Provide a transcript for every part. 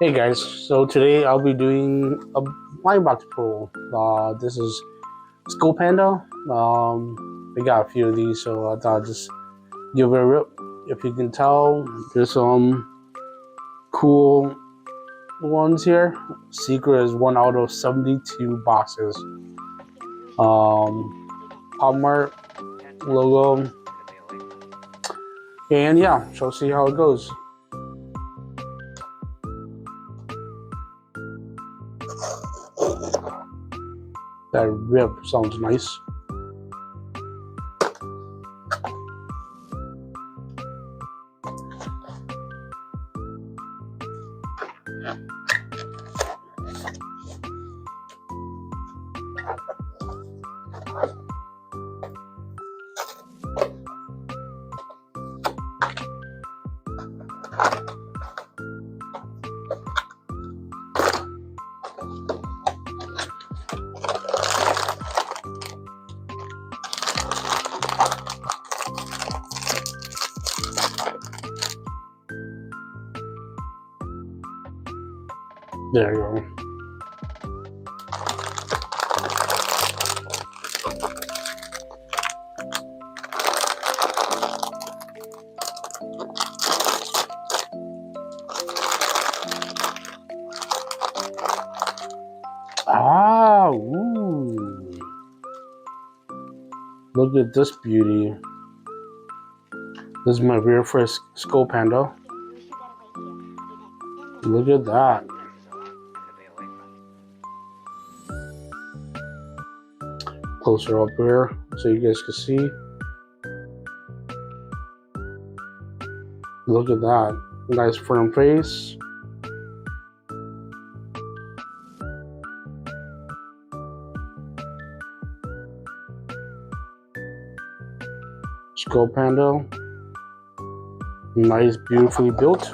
Hey guys, so today I'll be doing a blind box pull. This is SkullPanda. We got a few of these, so I thought I'd just give it a rip. If you can tell, there's some cool ones here. Secret is 1 out of 72 boxes. Pop Mart logo, and yeah, so see how it goes. That rip sounds nice. There you go. Ooh. Look at this beauty. This is my very first SkullPanda. Look at that. Closer up here so you guys can see. Look at that. Nice firm face. SkullPanda. Nice, beautifully built.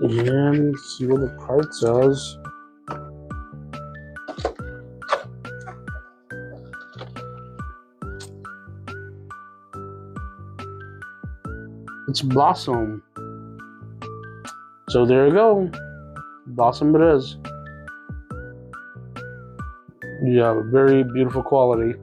And see what the card says. It's Blossom. So there you go. Blossom it is. Yeah, very beautiful quality.